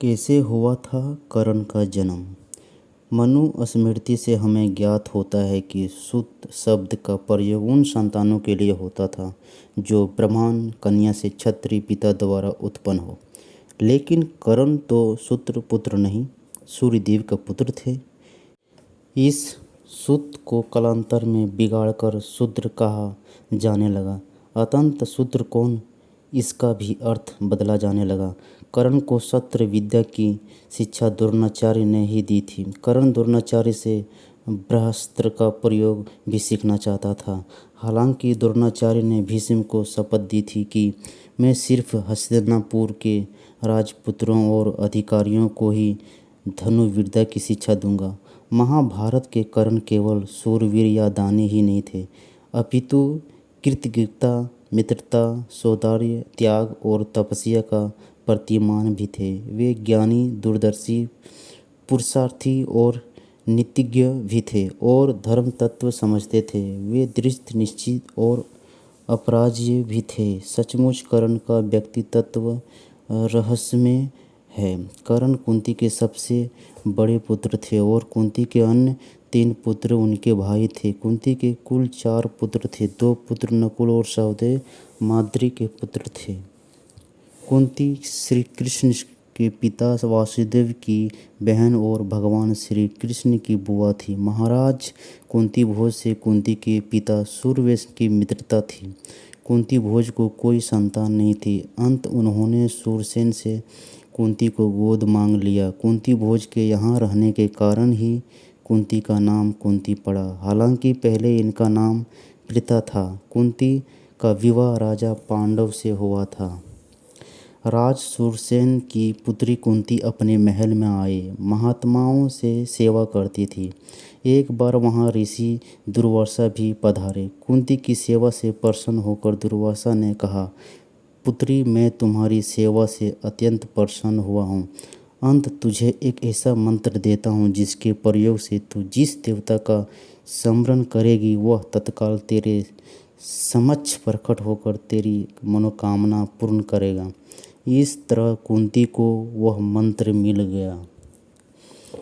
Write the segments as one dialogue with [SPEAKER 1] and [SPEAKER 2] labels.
[SPEAKER 1] कैसे हुआ था कर्ण का जन्म। मनु स्मृति से हमें ज्ञात होता है कि सुत शब्द का प्रयोग उन संतानों के लिए होता था जो ब्राह्मण कन्या से क्षत्रिय पिता द्वारा उत्पन्न हो। लेकिन कर्ण तो सूत्र पुत्र नहीं, सूर्यदेव का पुत्र थे। इस सुत को कालांतर में बिगाड़कर शूद्र कहा जाने लगा। अतंत शूद्र कौन, इसका भी अर्थ बदला जाने लगा। कर्ण को शस्त्र विद्या की शिक्षा द्रोणाचार्य ने ही दी थी। कर्ण द्रोणाचार्य से ब्रह्मास्त्र का प्रयोग भी सीखना चाहता था। हालांकि द्रोणाचार्य ने भीष्म को शपथ दी थी कि मैं सिर्फ हस्तिनापुर के राजपुत्रों और अधिकारियों को ही धनुर्विद्या की शिक्षा दूंगा। महाभारत के कर्ण केवल शूरवीर या दानी ही नहीं थे, अपितु कृतज्ञता, मित्रता, सौंदर्य, त्याग और तपस्या का प्रतिमान भी थे। वे ज्ञानी, दूरदर्शी, पुरुषार्थी और नीतिज्ञ भी थे और धर्म तत्व समझते थे। वे दृढ़ निश्चित और अपराजेय भी थे। सचमुच कर्ण का व्यक्तित्व रहस्यमय है। कर्ण कुंती के सबसे बड़े पुत्र थे और कुंती के अन्य 3 पुत्र उनके भाई थे। कुंती के कुल 4 पुत्र थे। 2 पुत्र नकुल और सहदेव माद्री के पुत्र थे। कुंती श्री कृष्ण के पिता वासुदेव की बहन और भगवान श्री कृष्ण की बुआ थी। महाराज कुंती भोज से कुंती के पिता सूर्यवंश की मित्रता थी। कुंती भोज को कोई संतान नहीं थी। अंत उन्होंने सूरसेन से कुंती को गोद मांग लिया। कुंती भोज के यहाँ रहने के कारण ही कुंती का नाम कुंती पड़ा। हालांकि पहले इनका नाम प्रीता था। कुंती का विवाह राजा पांडव से हुआ था। राज सूरसेन की पुत्री कुंती अपने महल में आए महात्माओं से सेवा करती थी। एक बार वहाँ ऋषि दुर्वासा भी पधारे। कुंती की सेवा से प्रसन्न होकर दुर्वासा ने कहा, पुत्री, मैं तुम्हारी सेवा से अत्यंत प्रसन्न हुआ हूँ। अंत तुझे एक ऐसा मंत्र देता हूँ जिसके प्रयोग से तू जिस देवता का स्मरण करेगी वह तत्काल तेरे समक्ष प्रकट होकर तेरी मनोकामना पूर्ण करेगा। इस तरह कुंती को वह मंत्र मिल गया।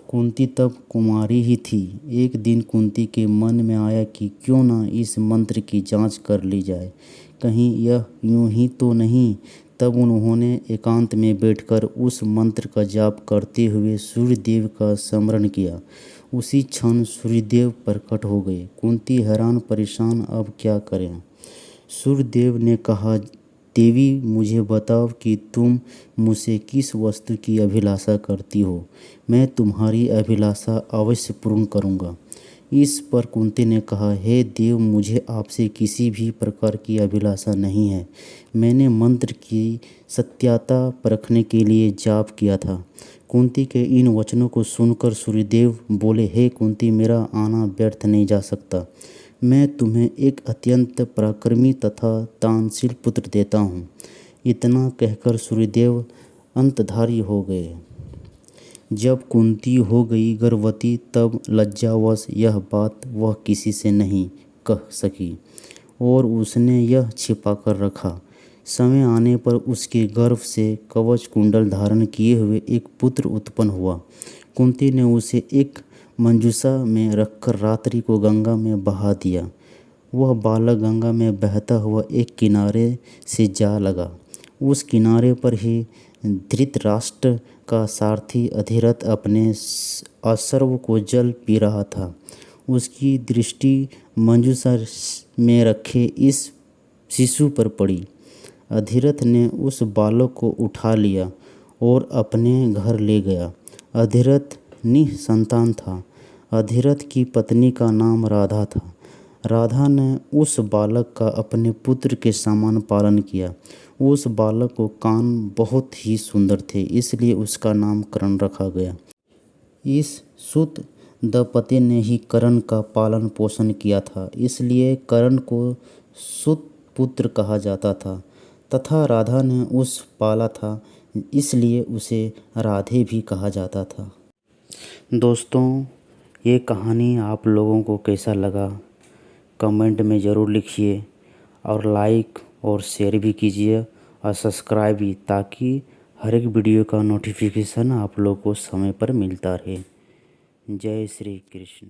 [SPEAKER 1] कुंती तब कुमारी ही थी। एक दिन कुंती के मन में आया कि क्यों न इस मंत्र की जांच कर ली जाए, कहीं यह यूं ही तो नहीं। तब उन्होंने एकांत में बैठकर उस मंत्र का जाप करते हुए सूर्यदेव का स्मरण किया। उसी क्षण सूर्यदेव प्रकट हो गए। कुंती हैरान परेशान, अब क्या करें। सूर्यदेव ने कहा, देवी, मुझे बताओ कि तुम मुझसे किस वस्तु की अभिलाषा करती हो। मैं तुम्हारी अभिलाषा अवश्य पूर्ण करूँगा। इस पर कुंती ने कहा, हे देव, मुझे आपसे किसी भी प्रकार की अभिलाषा नहीं है। मैंने मंत्र की सत्यता परखने के लिए जाप किया था। कुंती के इन वचनों को सुनकर सूर्यदेव बोले, हे कुंती, मेरा आना व्यर्थ नहीं जा सकता। मैं तुम्हें एक अत्यंत पराक्रमी तथा दानशील पुत्र देता हूँ। इतना कहकर सूर्यदेव अंतर्धारी हो गए। जब कुंती हो गई गर्भवती तब लज्जावश यह बात वह किसी से नहीं कह सकी और उसने यह छिपा कर रखा। समय आने पर उसके गर्भ से कवच कुंडल धारण किए हुए एक पुत्र उत्पन्न हुआ। कुंती ने उसे एक मंजूषा में रखकर रात्रि को गंगा में बहा दिया। वह बालक गंगा में बहता हुआ एक किनारे से जा लगा। उस किनारे पर ही धृतराष्ट्र का सारथी अधिरथ अपने अश्व को जल पी रहा था। उसकी दृष्टि मंजूषा में रखे इस शिशु पर पड़ी। अधिरथ ने उस बालक को उठा लिया और अपने घर ले गया। अधिरथ निसंतान था। अधिरथ की पत्नी का नाम राधा था। राधा ने उस बालक का अपने पुत्र के समान पालन किया। उस बालक को कान बहुत ही सुंदर थे, इसलिए उसका नाम कर्ण रखा गया। इस सुत दंपति ने ही कर्ण का पालन पोषण किया था, इसलिए कर्ण को सुत पुत्र कहा जाता था तथा राधा ने उस पाला था, इसलिए उसे राधे भी कहा जाता था। दोस्तों, ये कहानी आप लोगों को कैसा लगा कमेंट में ज़रूर लिखिए और लाइक और शेयर भी कीजिए और सब्सक्राइब भी, ताकि हर एक वीडियो का नोटिफिकेशन आप लोग को समय पर मिलता रहे। जय श्री कृष्ण।